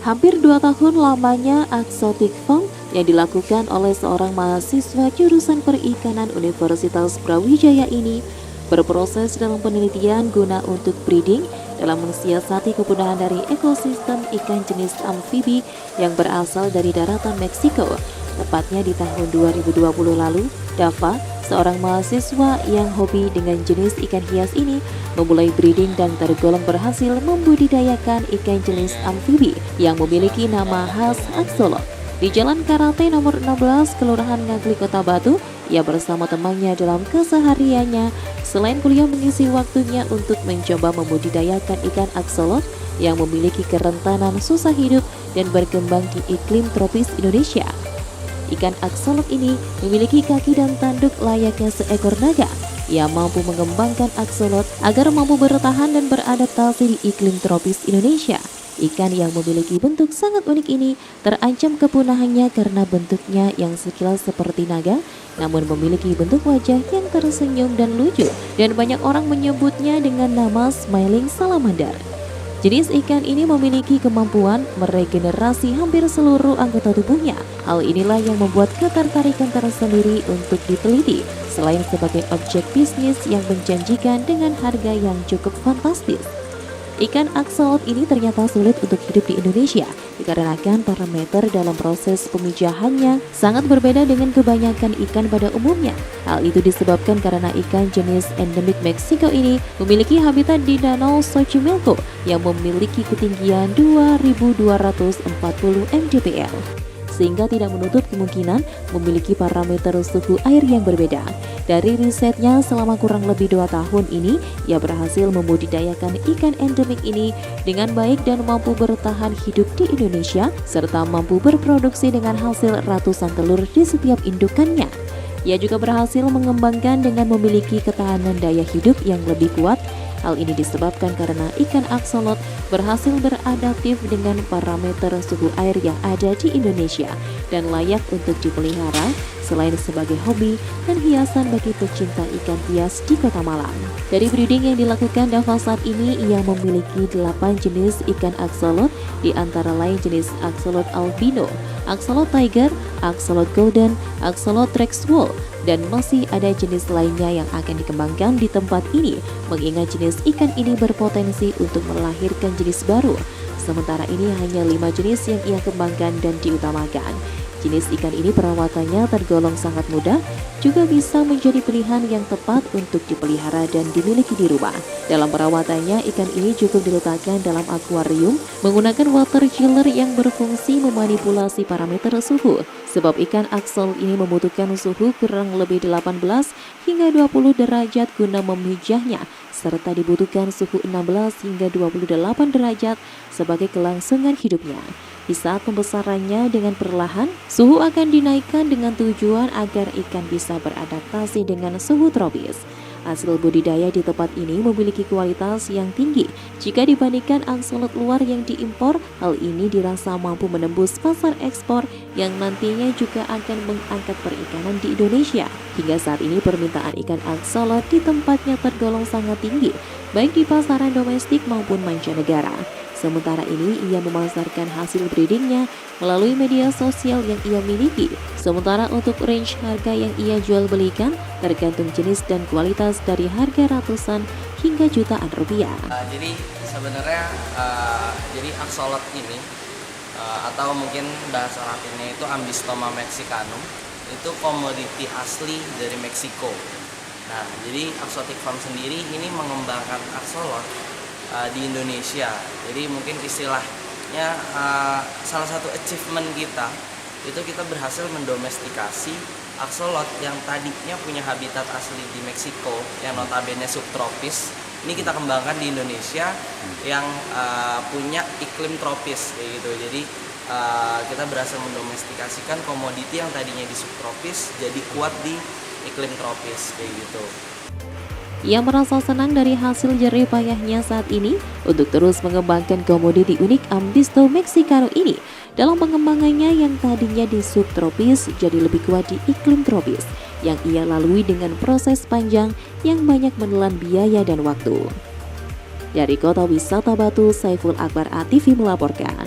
Hampir 2 tahun lamanya Exotic Farm yang dilakukan oleh seorang mahasiswa jurusan perikanan Universitas Brawijaya ini berproses dalam penelitian guna untuk breeding dalam mensiasati kepunahan dari ekosistem ikan jenis amfibi yang berasal dari daratan Meksiko. Tepatnya di tahun 2020 lalu, Dava, seorang mahasiswa yang hobi dengan jenis ikan hias ini, memulai breeding dan tergolong berhasil membudidayakan ikan jenis amfibi yang memiliki nama khas axolotl. Di Jalan Karate nomor 16, Kelurahan Ngaglik, Kota Batu, ia bersama temannya dalam kesehariannya selain kuliah mengisi waktunya untuk mencoba membudidayakan ikan axolotl yang memiliki kerentanan susah hidup dan berkembang di iklim tropis Indonesia. Ikan axolotl ini memiliki kaki dan tanduk layaknya seekor naga. Ia mampu mengembangkan axolotl agar mampu bertahan dan beradaptasi di iklim tropis Indonesia. Ikan yang memiliki bentuk sangat unik ini terancam kepunahannya karena bentuknya yang sekilas seperti naga, namun memiliki bentuk wajah yang tersenyum dan lucu, dan banyak orang menyebutnya dengan nama smiling salamander. Jenis ikan ini memiliki kemampuan meregenerasi hampir seluruh anggota tubuhnya. Hal inilah yang membuat ketertarikan tersendiri untuk diteliti, selain sebagai objek bisnis yang menjanjikan dengan harga yang cukup fantastis. Ikan axolotl ini ternyata sulit untuk hidup di Indonesia dikarenakan parameter dalam proses pemijahannya sangat berbeda dengan kebanyakan ikan pada umumnya. Hal itu disebabkan karena ikan jenis endemik Meksiko ini memiliki habitat di Danau Xochimilco yang memiliki ketinggian 2240 mdpl, sehingga tidak menutup kemungkinan memiliki parameter suhu air yang berbeda. Dari risetnya selama kurang lebih 2 tahun ini, ia berhasil membudidayakan ikan endemik ini dengan baik dan mampu bertahan hidup di Indonesia, serta mampu berproduksi dengan hasil ratusan telur di setiap indukannya. Ia juga berhasil mengembangkan dengan memiliki ketahanan daya hidup yang lebih kuat. Hal ini disebabkan karena ikan axolotl berhasil beradaptif dengan parameter suhu air yang ada di Indonesia dan layak untuk dipelihara selain sebagai hobi dan hiasan bagi pecinta ikan hias di Kota Malang. Dari breeding yang dilakukan Dava saat ini, ia memiliki 8 jenis ikan axolotl, di antara lain jenis axolotl albino, axolotl tiger, axolotl golden, axolotl rexwolf, dan masih ada jenis lainnya yang akan dikembangkan di tempat ini, mengingat jenis ikan ini berpotensi untuk melahirkan jenis baru. Sementara ini hanya 5 jenis yang ia kembangkan dan diutamakan. Jenis ikan ini perawatannya tergolong sangat mudah, juga bisa menjadi pilihan yang tepat untuk dipelihara dan dimiliki di rumah. Dalam perawatannya, ikan ini cukup diletakkan dalam akuarium menggunakan water chiller yang berfungsi memanipulasi parameter suhu. Sebab ikan axolotl ini membutuhkan suhu kurang lebih 18 hingga 20 derajat guna memijahnya, serta dibutuhkan suhu 16 hingga 28 derajat sebagai kelangsungan hidupnya. Di saat pembesarannya dengan perlahan, suhu akan dinaikkan dengan tujuan agar ikan bisa beradaptasi dengan suhu tropis. Hasil budidaya di tempat ini memiliki kualitas yang tinggi. Jika dibandingkan axolotl luar yang diimpor, hal ini dirasa mampu menembus pasar ekspor yang nantinya juga akan mengangkat perikanan di Indonesia. Hingga saat ini permintaan ikan axolotl di tempatnya tergolong sangat tinggi, baik di pasaran domestik maupun mancanegara. Sementara ini, ia memasarkan hasil breedingnya melalui media sosial yang ia miliki. Sementara untuk range harga yang ia jual belikan tergantung jenis dan kualitas dari harga ratusan hingga jutaan rupiah. Jadi sebenarnya jadi axolotl ini atau mungkin bahasa latinnya itu Ambystoma mexicanum, itu komoditi asli dari Meksiko. Nah, jadi Exotic Farm sendiri ini mengembangkan axolotl di Indonesia. Jadi mungkin istilahnya salah satu achievement kita itu kita berhasil mendomestikasi axolotl yang tadinya punya habitat asli di Meksiko yang notabene subtropis. Ini kita kembangkan di Indonesia yang punya iklim tropis kayak gitu. Jadi kita berhasil mendomestikasikan komoditi yang tadinya di subtropis jadi kuat di iklim tropis kayak gitu. Ia merasa senang dari hasil jerih payahnya saat ini untuk terus mengembangkan komoditi unik Ambystoma mexicanum ini. Dalam pengembangannya yang tadinya di subtropis jadi lebih kuat di iklim tropis, yang ia lalui dengan proses panjang yang banyak menelan biaya dan waktu. Dari Kota Wisata Batu, Saiful Akbar ATV melaporkan.